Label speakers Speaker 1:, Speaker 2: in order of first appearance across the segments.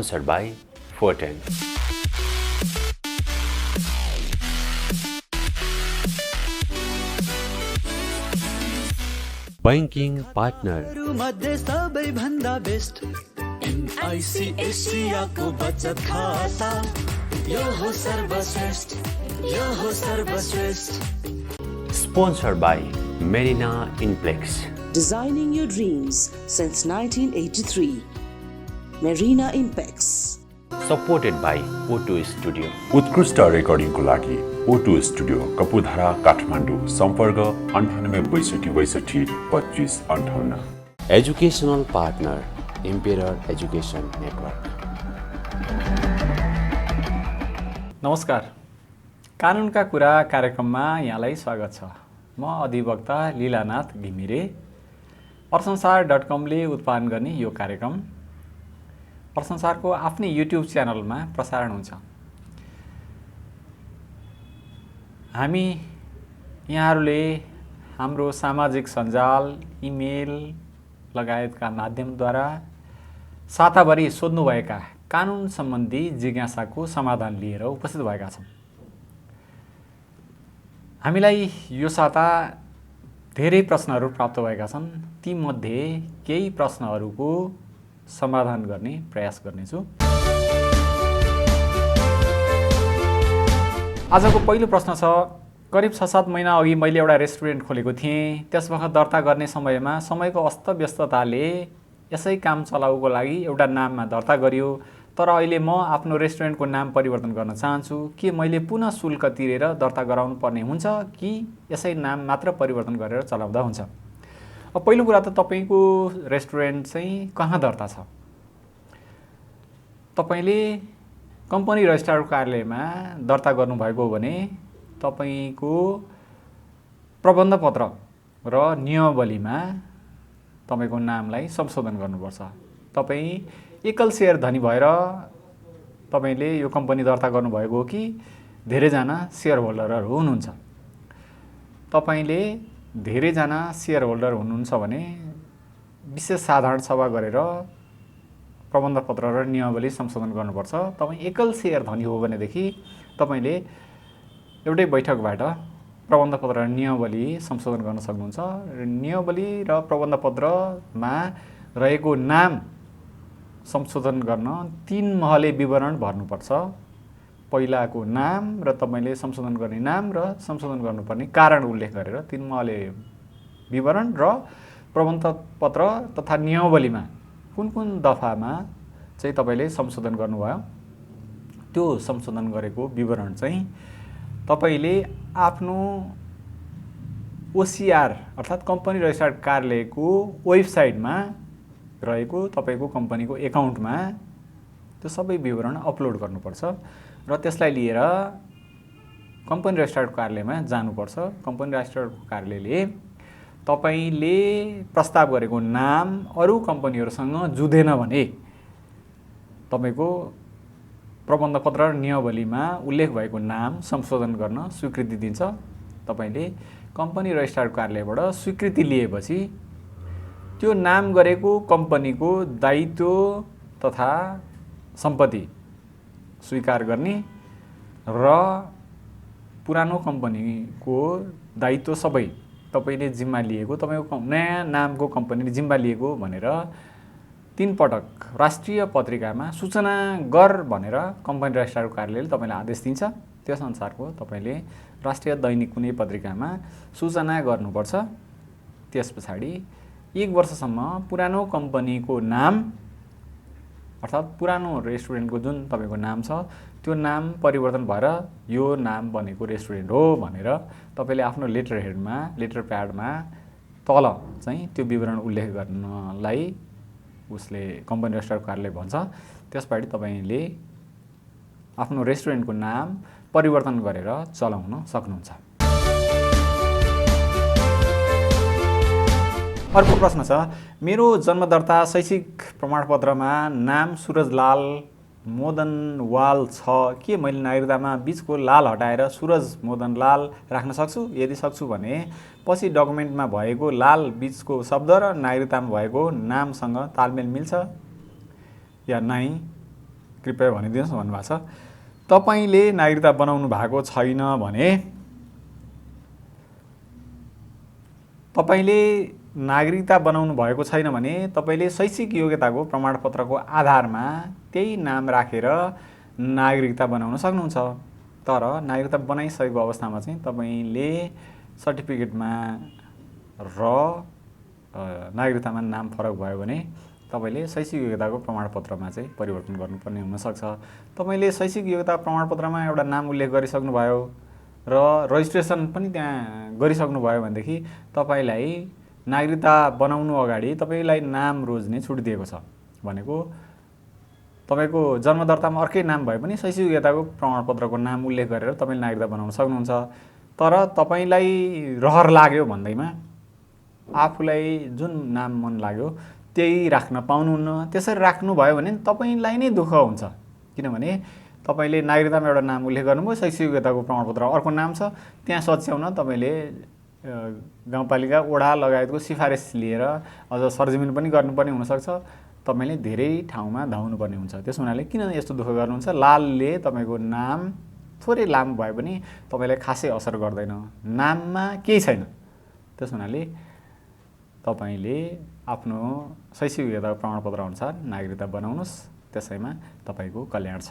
Speaker 1: Sponsored by Forten. Banking partner.
Speaker 2: मध्ये सबैभन्दा best NIC एसियाको बचत खाता यो हो सर्वश्रेष्ठ यो हो सर्वश्रेष्ठ.
Speaker 1: Sponsored by Marina Inplex.
Speaker 3: Designing your dreams since 1983. Marina Impex.
Speaker 1: Supported by O2 Studio.
Speaker 4: उत्कृष्ट रेकर्डिङको लागि O2 स्टुडियो कपुधारा काठमाडौँ. सम्पर्क 9862622558.
Speaker 1: Educational partner Emperor Education Network.
Speaker 5: नमस्कार. कानुनका कुरा कार्यक्रममा यहाँलाई स्वागत छ. म अधिवक्ता लीलानाथ घिमिरे. अर्थसंसार.com ले उत्पादन गर्ने यो कार्यक्रम अर्थसंसारको आफ्नै युट्युब च्यानलमा प्रसारण हुन्छ. हामी यहाँहरूले हाम्रो सामाजिक सञ्जाल, इमेल लगायतका माध्यमद्वारा साताभरि सोध्नुभएका कानुन सम्बन्धी जिज्ञासाको समाधान लिएर उपस्थित भएका छौँ. हामीलाई यो साता धेरै प्रश्नहरू प्राप्त भएका छन्. तीमध्ये केही प्रश्नहरूको समाधान गर्ने प्रयास गर्नेछु. आजको पहिलो प्रश्न छ. करिब 6-7 महिना अघि मैले एउटा रेस्टुरेन्ट खोलेको थिएँ. त्यसवखत दर्ता गर्ने समयमा समयको अस्तव्यस्तताले यसै काम चलाउको लागि एउटा नाममा दर्ता गरियो. तर अहिले म आफ्नो रेस्टुरेन्टको नाम परिवर्तन गर्न चाहन्छु. के मैले पुनः शुल्क तिरेर दर्ता गराउनु पर्ने हुन्छ कि यसै नाम मात्र परिवर्तन गरेर चलाउँदा हुन्छ? अब पहिलो कुरा त तपाईको रेस्टुरेन्ट चाहिँ कहाँ दर्ता छ? तपाईले कम्पनी रजिस्ट्रार कार्यालयमा दर्ता गर्नुभएको हो भने तपाईको प्रबन्ध पत्र र नियमावलीमा तपाईको नामलाई संशोधन गर्नुपर्छ. तपाई एकल शेयर धनी भएर तपाईले यो कम्पनी दर्ता गर्नुभएको हो कि धेरैजना शेयर होल्डरहरू हुनुहुन्छ? तपाईले धेरैजना शेयर होल्डर हुनुहुन्छ भने विशेष साधारण सभा गरेर प्रबन्ध पत्र र नियमावली संशोधन गर्नुपर्छ. तपाई एकल शेयर धनी हो भनेदेखि तपाईले एउटै बैठकबाट प्रबन्ध पत्र र नियमावली संशोधन गर्न सक्नुहुन्छ. नियमावली र प्रबन्ध पत्रमा रहेको नाम संशोधन गर्न 3 महले विवरण भर्नुपर्छ. पहिलाको नाम र तपाईले संशोधन गर्ने नाम र संशोधन गर्नुपर्ने कारण उल्लेख गरेर 3 महले विवरण र प्रबन्ध पत्र तथा नियमावलीमा कुन दफामा चाहिँ तपाईले संशोधन गर्नुभयो त्यो संशोधन गरेको विवरण चाहिँ तपाईले आफ्नो ओसीआर अर्थात् कम्पनी रजिस्ट्रार कार्यालयको वेबसाइटमा रहेको तपाईको कम्पनीको एकाउन्टमा त्यो सबै विवरण अपलोड गर्नुपर्छ र त्यसलाई लिएर कम्पनी रजिस्ट्रार कार्यालयमा जानुपर्छ. कम्पनी रजिस्ट्रार कार्यालयले तपाईले प्रस्ताव गरेको नाम अरू कम्पनीहरूसँग जुधेन भने तपाईको प्रबन्ध पत्र र नियमावलीमा उल्लेख भएको नाम संशोधन गर्न स्वीकृति दिन्छ. तपाईले कम्पनी रजिस्ट्रार कार्यालयबाट स्वीकृति लिएपछि त्यो नाम गरेको कम्पनीको दायित्व तथा सम्पत्ति स्वीकार गर्ने र पुरानो कम्पनीको दायित्व सबै तपाईले जिम्मा लिएको तपाईको नयाँ नामको कम्पनीले जिम्मा लिएको भनेर 3 पटक राष्ट्रिय पत्रिकामा सूचना गर भनेर कम्पनी रजिस्ट्रार कार्यालयले तपाईलाई आदेश दिन्छ. त्यस अनुसारको तपाईले राष्ट्रिय दैनिक कुनै पत्रिकामा सूचना गर्नुपर्छ. त्यसपछि 1 वर्षसम्म पुरानो कम्पनीको नाम अर्थात् पुरानो रेस्टुरेन्टको जुन तपाईको नाम छ त्यो नाम परिवर्तन भएर यो नाम बनेको रेस्टुरेन्ट हो भनेर तपाईले आफ्नो लेटर हेडमा लेटर प्याडमा तल चाहिँ त्यो विवरण उल्लेख गर्नलाई उसले कम्पनी रजिस्ट्रार कार्यालय भन्छ. त्यसपछि तपाईले आफ्नो रेस्टुरेन्टको नाम परिवर्तन गरेर चलाउन सक्नुहुन्छ. अर्को प्रश्न छ. मेरो जन्म दर्ता शैक्षिक प्रमाणपत्रमा नाम सुरजलाल मोदनवाल छ. के मैले नागरिकतामा बीचको लाल हटाएर सुरज मोदनलाल राख्न सक्छु? यदि सक्छु भने पछि डकुमेन्टमा भएको लाल बीचको शब्द र नागरिकतामा भएको नामसँग तालमेल मिल्छ या नै? कृपया भनिदिनुहोस् भन्नुभएको छ। तपाईले नागरिकता बनाउनु भएको छैन भने तपाईले शैक्षिक योग्यताको प्रमाणपत्रको आधारमा त्यही नाम राखेर नागरिकता बनाउन सक्नुहुन्छ। तर नागरिकता बनाइसकेको अवस्थामा चाहिँ तपाईले सर्टिफिकेटमा र नागरिकतामा नाम फरक भयो भने तपाईले शैक्षिक योग्यताको प्रमाणपत्रमा चाहिँ परिवर्तन गर्नुपर्ने हुनसक्छ। तपाईले शैक्षिक योग्यता प्रमाणपत्रमा एउटा नाम उल्लेख गरिसक्नुभयो र रजिस्ट्रेसन पनि त्यहाँ गरिसक्नुभयो भनेदेखि तपाईलाई नागरिकता बनाउनु अगाडि तपाईलाई नाम रोज्ने छुट दिएको छ। भनेको तपाईको जन्म दर्तामा अर्कै नाम भए पनि शैक्षिक योग्यताको प्रमाणपत्रको नाम उल्लेख गरेर तपाईले नागरिकता बनाउन सक्नुहुन्छ। तर तपाईलाई रहर लाग्यो भन्दैमा आफूलाई जुन नाम मन लाग्यो त्यही राख्न पाउनुहुन्न। त्यसरी राख्नु भयो भने तपाईलाई नै दुःख हुन्छ, किनभने तपाईले नागरिकतामा एउटा नाम उल्लेख गर्नुभयो, शैक्षिक योग्यताको प्रमाणपत्र अर्को नाम छ, त्यहाँ सच्याउन तपाईले गाउँपालिका वडा लगायतको सिफारिस लिएर अझ सरजमिन पनि गर्नुपर्ने हुनसक्छ। तपाईले धेरै ठाउँमा धाउनुपर्ने हुन्छ। त्यसो हुनाले किन यस्तो दुःख गर्नुहुन्छ? लालले तपाईको नाम थोरै लामो भए पनि तपाईलाई खासै असर गर्दैन, नाममा केही छैन। त्यसो हुनाले तपाईले आफ्नो शैक्षिक योग्यता प्रमाणपत्र अनुसार नागरिकता बनाउनुस्, त्यसैमा तपाईको कल्याण छ।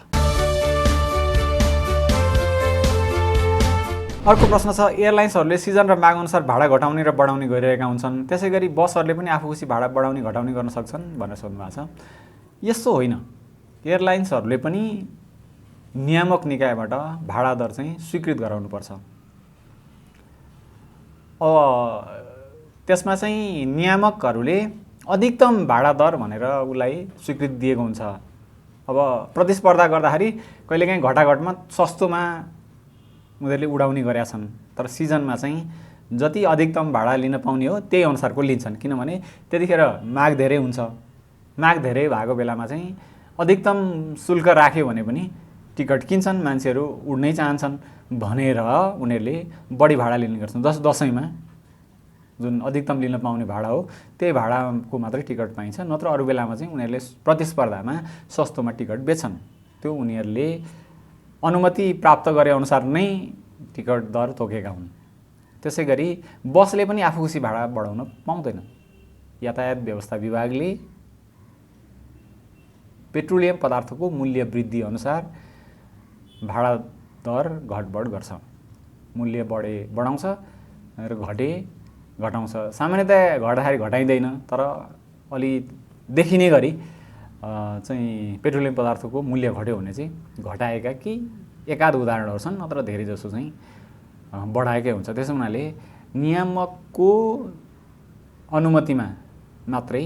Speaker 5: अर्को प्रश्न छ, एयरलाइन्सहरूले सिजन र माग अनुसार भाडा घटाउने र बढाउने गरिरहेका हुन्छन्, त्यसैगरी बसहरूले पनि आफूखुसी भाडा बढाउने घटाउने गर्न सक्छन् भनेर सोध्नुभएको छ। यस्तो होइन, एयरलाइन्सहरूले पनि नियामक निकायबाट भाडा दर चाहिँ स्वीकृत गराउनुपर्छ। त्यसमा चाहिँ नियामकहरूले अधिकतम भाडा दर भनेर उसलाई स्वीकृति दिएको हुन्छ। अब प्रतिस्पर्धा गर्दाखेरि कहिलेकाहीँ घटाघटमा सस्तोमा उनीहरूले उडाउने गरेका छन्, तर सिजनमा चाहिँ जति अधिकतम भाडा लिन पाउने हो त्यही अनुसारको लिन्छन्, किनभने त्यतिखेर माग धेरै हुन्छ। माग धेरै भएको बेलामा चाहिँ अधिकतम शुल्क राख्यो भने पनि टिकट किन्छन्, मान्छेहरू उड्नै चाहन्छन् भनेर उनीहरूले बढी भाडा लिने गर्छन्। दसैँमा जुन अधिकतम लिन पाउने भाडा हो त्यही भाडाको मात्रै टिकट पाइन्छ, नत्र अरू बेलामा चाहिँ उनीहरूले प्रतिस्पर्धामा सस्तोमा टिकट बेच्छन्। त्यो उनीहरूले अनुमति प्राप्त गरे अनुसार नै टिकट दर तोकेका हुन्। त्यसैगरी बसले पनि आफूखुसी भाडा बढाउन पाउँदैन। यातायात व्यवस्था विभागले पेट्रोलियम पदार्थको मूल्य वृद्धि अनुसार भाडा दर घटबढ गर्छ। मूल्य बढाउँछ र घटाउँछ। सामान्यतया घट्दाखेरि घटाइँदैन, तर अलि देखिने गरी चाहिँ पेट्रोलियम पदार्थको मूल्य घट्यो भने चाहिँ घटाएका केही एकाध उदाहरणहरू छन्, नत्र धेरै जसो चाहिँ बढाएकै हुन्छ। त्यसो हुनाले नियामकको अनुमतिमा मात्रै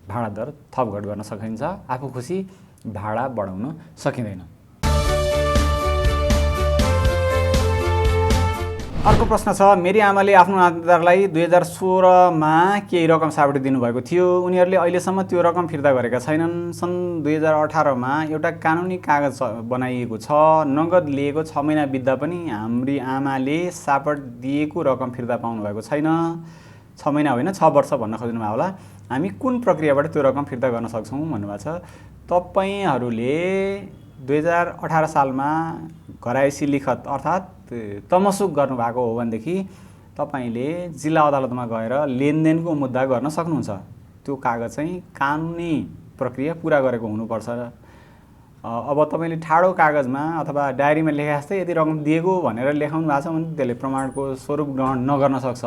Speaker 5: भाडा दर थपघट गर्न सकिन्छ, आफू खुसी भाडा बढाउन सकिँदैन। अर्को प्रश्न छ, मेरी आमाले आफ्नो नातेदारलाई 2016मा केही रकम साबित दिनुभएको थियो, उनीहरूले अहिलेसम्म त्यो रकम फिर्ता गरेका छैनन्। सन् 2018मा एउटा कानुनी कागज बनाइएको छ, नगद लिएको 6 महिना बित्दा पनि हाम्री आमाले सापट दिएको रकम फिर्ता पाउनुभएको छैन। 6 महिना होइन 6 वर्ष भन्न खोज्नुभयो होला। हामी कुन प्रक्रियाबाट त्यो रकम फिर्ता गर्न सक्छौँ भन्नुभएको छ। तपाईहरूले 2018 सालमा घरायसी लिखत अर्थात् तमसुक गर्नुभएको हो भनेदेखि तपाईले जिल्ला अदालतमा गएर लेनदेनको मुद्दा गर्न सक्नुहुन्छ। त्यो कागज चाहिँ कानुनी प्रक्रिया पुरा गरेको हुनुपर्छ। अब तपाईले ठाडो कागजमा अथवा डायरीमा लेखे जस्तै यति रकम दिएको भनेर लेखाउनु भएको छ भने त्यसले प्रमाणको स्वरूप ग्रहण नगर्न सक्छ।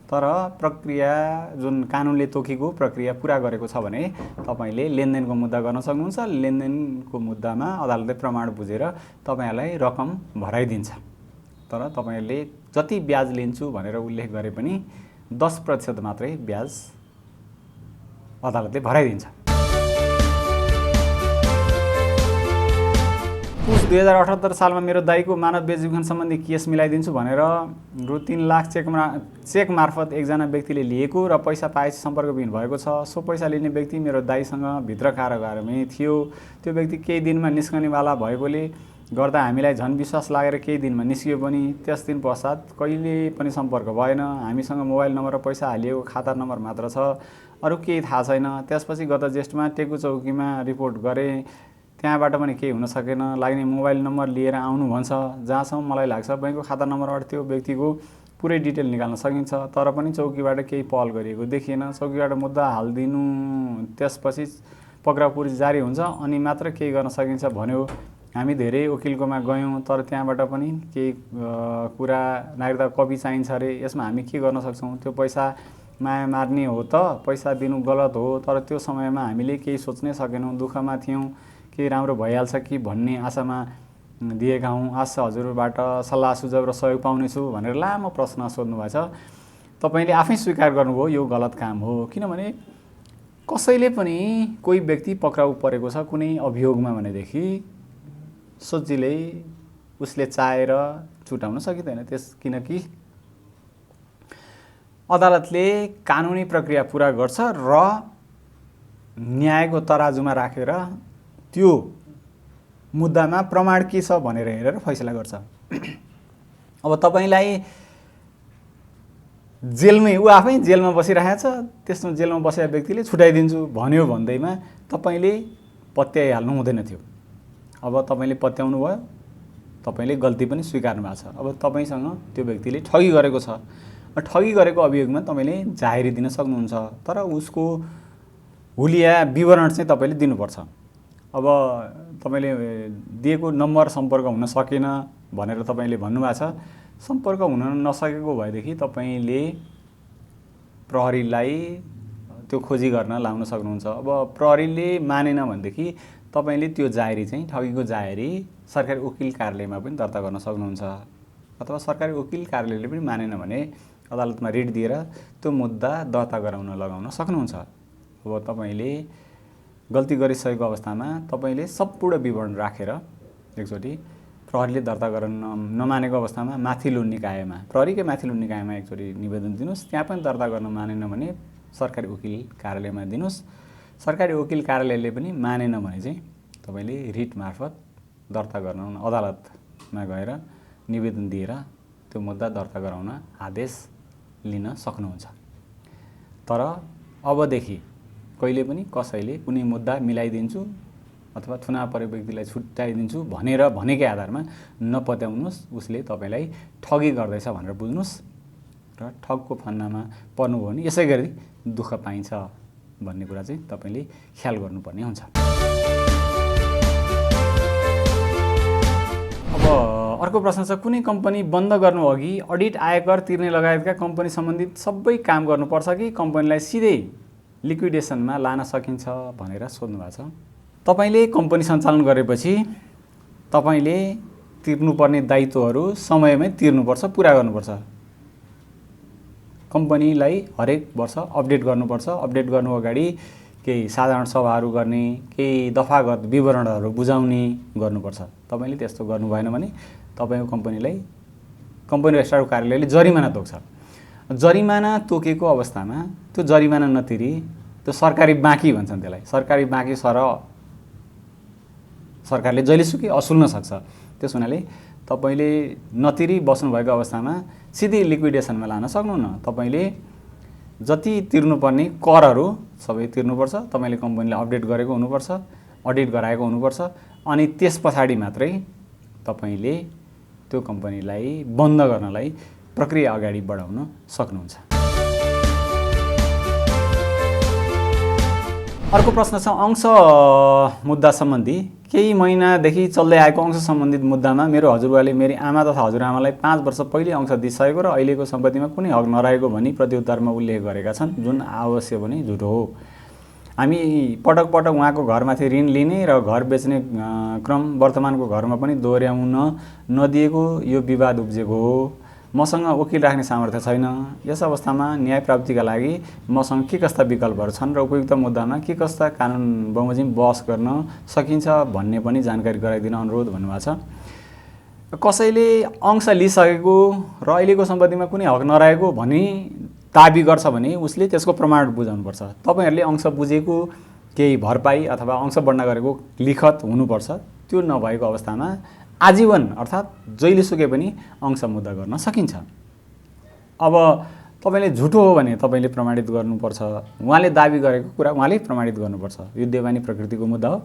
Speaker 5: तर प्रक्रिया जुन कानुनले तोकेको प्रक्रिया पुरा गरेको छ भने तपाईले लेनदेनको मुद्दा गर्न सक्नुहुन्छ। लेनदेनको मुद्दामा अदालतले प्रमाण बुझेर तपाईलाई रकम भराइदिन्छ। तर तपाईले जति ब्याज लिन्छु भनेर उल्लेख गरे पनि 10% मात्रै ब्याज अदालतले भराइदिन्छ। पुस 2078 सालमा मेरो दाइको मानव बेचबिखन सम्बन्धी केस मिलाइदिन्छु भनेर रु 3 लाख चेक मार्फत एकजना व्यक्तिले लिएको र पैसा पाएपछि सम्पर्कविहीन भएको छ। सो पैसा लिने व्यक्ति मेरो दाइसँग भित्र कारागारमै थियो। त्यो व्यक्ति केही दिनमा निस्कनेवाला भएकोले गर्दा हामीलाई झन् विश्वास लागेर केही दिनमा निस्कियो पनि। त्यस दिन पश्चात कहिले पनि सम्पर्क भएन। हामीसँग मोबाइल नम्बर र पैसा हालिएको खाता नम्बर मात्र छ, अरू केही थाहा छैन। त्यसपछि गत ज्येष्ठमा टेकु चौकीमा रिपोर्ट गरे। त्यहाँबाट पनि केही हुन सकेन, लाग्ने मोबाइल नम्बर लिएर आउनु भन्छ। जहाँसम्म मलाई लाग्छ बैंकको खाता नम्बरबाट त्यो व्यक्तिको पुरै डिटेल निकाल्न सकिन्छ, तर पनि चौकीबाट केही पहल गरिएको देखिएन। चौकीबाट मुद्दा हालिदिनु, त्यसपछि पक्राउपुरी जारी हुन्छ अनि मात्र केही गर्न सकिन्छ भन्यो। हामी धेरै वकिलकोमा गयौँ, तर त्यहाँबाट पनि केही कुरा नागरिकता कपी चाहिन्छ अरे। यसमा हामी के गर्न सक्छौँ? त्यो पैसा माया मार्ने हो त, पैसा दिनु गलत हो, तर त्यो समयमा हामीले केही सोच्नै सकेनौँ, दुःखमा थियौँ, केही राम्रो भइहाल्छ कि भन्ने आशामा दिएका हौँ। आशा हजुरबाट सल्लाह सुझाव र सहयोग पाउनेछु भनेर लामो प्रश्न सोध्नु भएको छ। तपाईँले आफै स्वीकार गर्नुभयो यो गलत काम हो। किनभने कसैले पनि कोही व्यक्ति पक्राउ परेको छ कुनै अभियोगमा भनेदेखि सजिलै उसले चाहेर छुटाउन सकिँदैन किनकि अदालतले कानुनी प्रक्रिया पुरा गर्छ र न्यायको तराजुमा राखेर त्यो मुद्दामा प्रमाण के छ भनेर हेरेर फैसला गर्छ। अब तपाईँलाई जेलमै, ऊ आफै जेलमा बसिरहेको छ, त्यसमा जेलमा बसेका व्यक्तिले छुटाइदिन्छु भन्यो भन्दैमा तपाईँले पत्याइहाल्नु हुँदैन थियो। अब तपाईँले पत्याउनु भयो, तपाईँले गल्ती पनि स्वीकार्नु भएको छ। अब तपाईँसँग त्यो व्यक्तिले ठगी गरेको छ, ठगी गरेको अभियोगमा तपाईँले जाहेरी दिन सक्नुहुन्छ, तर उसको हुलिया विवरण चाहिँ तपाईँले दिनुपर्छ। अब तपाईँले दिएको नम्बर सम्पर्क हुन सकेन भनेर तपाईँले भन्नुभएको छ। सम्पर्क हुन नसकेको भएदेखि तपाईँले प्रहरीलाई त्यो खोजी गर्न लाउन सक्नुहुन्छ। अब प्रहरीले मानेन भनेदेखि तपाईँले त्यो जाहेरी चाहिँ ठगीको जाहेरी सरकारी वकिल कार्यालयमा पनि दर्ता गर्न सक्नुहुन्छ, अथवा सरकारी वकिल कार्यालयले पनि मानेन भने अदालतमा रिट दिएर त्यो मुद्दा दर्ता गराउन लगाउन सक्नुहुन्छ। अब तपाईँले गल्ती गरिसकेको अवस्थामा तपाईँले सम्पूर्ण विवरण राखेर एकचोटि प्रहरीले दर्ता गर्न नमानेको अवस्थामा माथिल्लो निकायमा, प्रहरीकै माथिल्लो निकायमा एकचोटि निवेदन दिनुहोस्। त्यहाँ पनि दर्ता गर्न मानेन भने सरकारी वकिल कार्यालयमा दिनुहोस्। सरकारी वकिल कार्यालयले पनि मानेन भने चाहिँ तपाईँले रिट मार्फत दर्ता गर्न अदालतमा गएर निवेदन दिएर त्यो मुद्दा दर्ता गराउन आदेश लिन सक्नुहुन्छ। तर अबदेखि कहिले पनि कसैले कुनै मुद्दा मिलाइदिन्छु अथवा थुना परेको व्यक्तिलाई छुट्याइदिन्छु भनेकै आधारमा नपत्याउनुहोस्। उसले तपाईँलाई ठगी गर्दैछ भनेर बुझ्नुहोस् र ठगको फन्दामा पर्नुभयो भने यसै गरी दुःख पाइन्छ भन्ने कुरा चाहिँ तपाईँले ख्याल गर्नुपर्ने हुन्छ। अब अर्को प्रश्न छ, कुनै कम्पनी बन्द गर्नु अघि अडिट, आयकर तिर्ने लगायतका कम्पनी सम्बन्धित सबै काम गर्नुपर्छ कि कम्पनीलाई सिधै लिक्विडेसनमा लान सकिन्छ भनेर सोध्नु भएको छ। तपाईँले कम्पनी सञ्चालन गरेपछि तपाईँले तिर्नुपर्ने दायित्वहरू समयमै तिर्नुपर्छ, पुरा गर्नुपर्छ। कम्पनीलाई हरेक वर्ष अपडेट गर्नुपर्छ। अपडेट गर्नु अगाडि केही साधारण सभाहरू गर्ने, केही दफागत विवरणहरू बुझाउने गर्नुपर्छ। तपाईँले त्यस्तो गर्नु भएन भने तपाईँको कम्पनीलाई कम्पनी रजिस्ट्रारको कार्यालयले जरिमाना तोक्छ। जरिमाना तोकेको अवस्थामा त्यो जरिमाना नतिरी त्यो सरकारी बाँकी भन्छन् त्यसलाई, सरकारी बाँकी सर सरकारले जहिलेसुकै असुल्न सक्छ। त्यस हुनाले तपाईँले नतिरी बस्नुभएको अवस्थामा सिधै लिक्विडेसनमा लान सक्नुहुन्न। तपाईँले जति तिर्नुपर्ने करहरू सबै तिर्नुपर्छ। तपाईँले कम्पनीलाई अपडेट गरेको हुनुपर्छ, अडिट गराएको हुनुपर्छ, अनि त्यस पछाडि मात्रै तपाईँले त्यो कम्पनीलाई बन्द गर्नलाई प्रक्रिया अगाडि बढाउन सक्नुहुन्छ। अर्को प्रश्न छ, अंश मुद्दा सम्बन्धी केही महिनादेखि चल्दै आएको अंश सम्बन्धित मुद्दामा मेरो हजुरबाले मेरी आमा तथा हजुरआमालाई 5 वर्ष पहिले अंश दिइसकेको र अहिलेको सम्पत्तिमा कुनै हक नरहेको भनी प्रत्युत्तरमा उल्लेख गरेका छन्, जुन आवश्यक भने झुटो हो। हामी पटक पटक उहाँको घरमाथि ऋण लिने र घर बेच्ने क्रम वर्तमानको घरमा पनि दोहोर्याउन नदिएको यो विवाद उब्जेको हो। मसँग वकिल राख्ने सामर्थ्य छैन। यस अवस्थामा न्याय प्राप्तिका लागि मसँग के कस्ता विकल्पहरू छन् र उपयुक्त मुद्दामा के कस्ता कानुन बमोजिम बहस गर्न सकिन्छ भन्ने पनि जानकारी गराइदिन अनुरोध भन्नुभएको छ। कसैले अंश लिइसकेको र अहिलेको सम्पत्तिमा कुनै हक नरहेको भनी दाबी गर्छ भने उसले त्यसको प्रमाण बुझाउनुपर्छ। तपाईँहरूले अंश बुझेको केही भरपाई अथवा अंश बढ्ना गरेको लिखत हुनुपर्छ। त्यो नभएको अवस्थामा आजीवन अर्थात् जहिलेसुकै पनि अंश मुद्दा गर्न सकिन्छ। अब तपाईँले झुटो हो भने तपाईँले प्रमाणित गर्नुपर्छ। उहाँले दाबी गरेको कुरा उहाँले प्रमाणित गर्नुपर्छ। यो देवानी प्रकृतिको मुद्दा हो।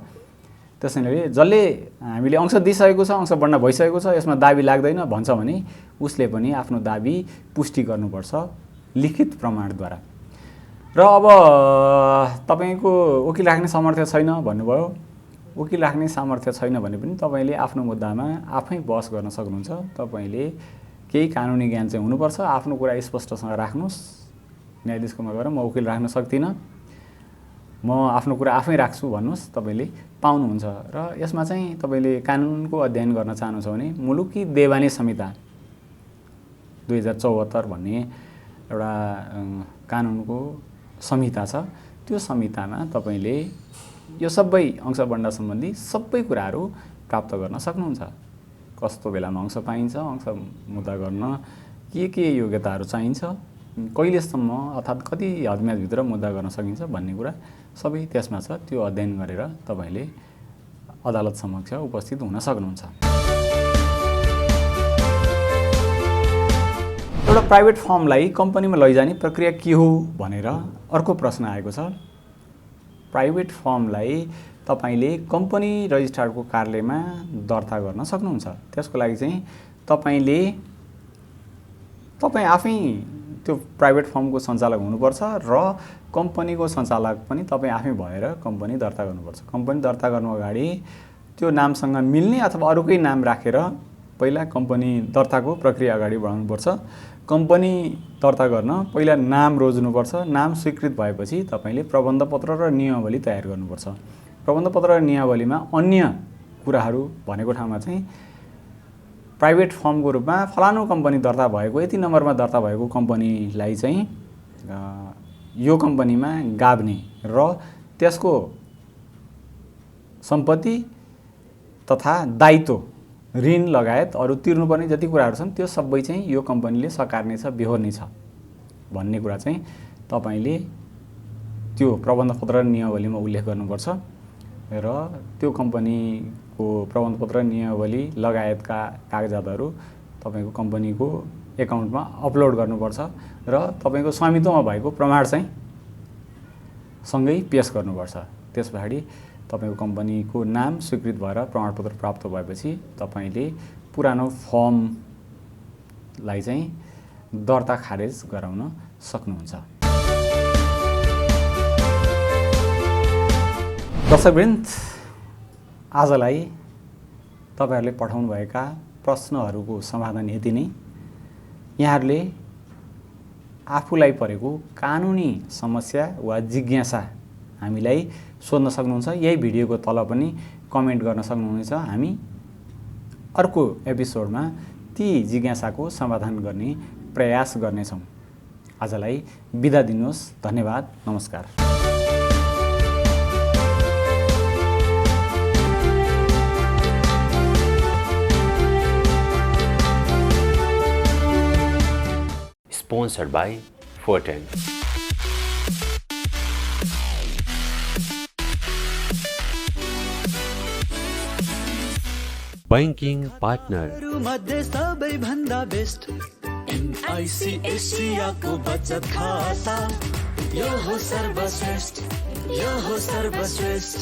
Speaker 5: त्यसैले जसले हामीले अंश दिइसकेको छ, अंश बढ्न भइसकेको छ, यसमा दाबी लाग्दैन भन्छ भने उसले पनि आफ्नो दाबी पुष्टि गर्नुपर्छ लिखित प्रमाणद्वारा। र अब तपाईको वकिल राख्ने सामर्थ्य छैन भन्नुभयो। वकिल राख्ने सामर्थ्य छैन भने पनि तपाईले आफ्नो मुद्दामा आफै बहस गर्न सक्नुहुन्छ। तपाईले केही कानुनी ज्ञान चाहिँ हुनुपर्छ। आफ्नो कुरा स्पष्टसँग राख्नुस्। न्यायाधीशकोमा गएर म वकिल राख्न सक्दिनँ, म आफ्नो कुरा आफै राख्छु भन्नुस्, तपाईले पाउनुहुन्छ। र यसमा चाहिँ तपाईले कानुनको अध्ययन गर्न चाहनुहुन्छ भने मुलुकी देवानी संहिता 2074 भन्ने एउटा कानुनको संहिता छ। त्यो संहितामा तपाईले यो सबै अंश बढ्न सम्बन्धी सबै कुराहरू प्राप्त गर्न सक्नुहुन्छ। कस्तो बेलामा अंश पाइन्छ, अंश मुद्दा गर्न के योग्यताहरू चाहिन्छ, कहिलेसम्म अर्थात् कति हदम्यादभित्र मुद्दा गर्न सकिन्छ भन्ने कुरा सबै त्यसमा छ। त्यो अध्ययन गरेर तपाईले अदालत समक्ष उपस्थित हुन सक्नुहुन्छ। एउटा प्राइभेट फर्मलाई कम्पनीमा लैजाने प्रक्रिया के हो भनेर अर्को प्रश्न आएको छ। प्राइभेट फर्मलाई तपाईले कम्पनी रजिस्ट्रारको कार्यालयमा दर्ता गर्न सक्नुहुन्छ। त्यसको लागि चाहिँ तपाई आफै त्यो प्राइभेट फर्मको सञ्चालक हुनुपर्छ र कम्पनीको सञ्चालक पनि तपाई आफै भएर कम्पनी दर्ता गर्नुपर्छ। कम्पनी दर्ता गर्नु अगाडि त्यो नामसँग मिल्ने अथवा अरूकै नाम राखेर पहिला कम्पनी दर्ताको प्रक्रिया अगाडि बढाउनुपर्छ। कम्पनी दर्ता गर्न पहिला नाम रोज्नुपर्छ। नाम स्वीकृत भएपछि तपाईले प्रबन्धपत्र र नियमावली तयार गर्नुपर्छ। प्रबन्धपत्र र नियमावलीमा अन्य कुराहरू भनेको ठाउँमा चाहिँ प्राइभेट फर्मको रूपमा फलानु कम्पनी दर्ता भएको, यति नम्बरमा दर्ता भएको कम्पनीलाई चाहिँ यो कम्पनीमा गाभ्ने र त्यसको सम्पत्ति तथा दायित्व, ऋण लगायत अरू तिर्नुपर्ने जति कुराहरू छन् त्यो सबै चाहिँ यो कम्पनीले सकार्नेछ, बेहोर्नेछ भन्ने कुरा चाहिँ तपाईले त्यो प्रबन्धपत्र र नियमावलीमा उल्लेख गर्नुपर्छ। र त्यो कम्पनीको प्रबन्धपत्र नियमावली लगायतका कागजातहरू तपाईको कम्पनीको एकाउन्टमा अपलोड गर्नुपर्छ र तपाईको स्वामित्वमा भएको प्रमाण चाहिँ सँगै पेश गर्नुपर्छ। त्यसपछि तपाईको कम्पनीको नाम स्वीकृत भएर प्रमाणपत्र प्राप्त भएपछि तपाईले पुरानो फर्मलाई चाहिँ दर्ता खारेज गराउन सक्नुहुन्छ। दर्शकवृन्द, आजलाई तपाईहरुले पठाउनुभएका प्रश्नहरूको समाधान यति नै। यहाँहरूले आफूलाई परेको कानुनी समस्या वा जिज्ञासा हामीलाई सोध्न सक्नुहुन्छ। यही भिडियोको तल पनि कमेन्ट गर्न सक्नुहुनेछ। हामी अर्को एपिसोडमा ती जिज्ञासाको समाधान गर्ने प्रयास गर्नेछौँ। आजलाई बिदा दिनुहोस्। धन्यवाद। नमस्कार।
Speaker 1: Sponsored by Forten. Banking partner.
Speaker 2: मध्ये सबैभन्दा बेस्ट एनआईसी एसियाको बचत खाता। यो हो सर्वश्रेष्ठ, यो हो सर्वश्रेष्ठ।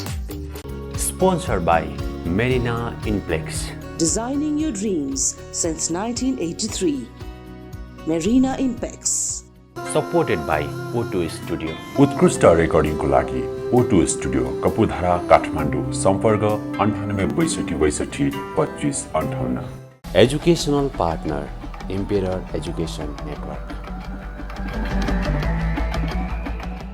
Speaker 1: Sponsored by Marina Inplex.
Speaker 3: Designing your dreams since 1983. Marina Impex.
Speaker 1: Supported by O2 Studio.
Speaker 4: उत्कृष्ट रेकर्डिङको लागि O2 स्टुडियो कपुधारा काठमाडौँ। सम्पर्क 9862622558।
Speaker 1: Educational partner Embedding Education Network.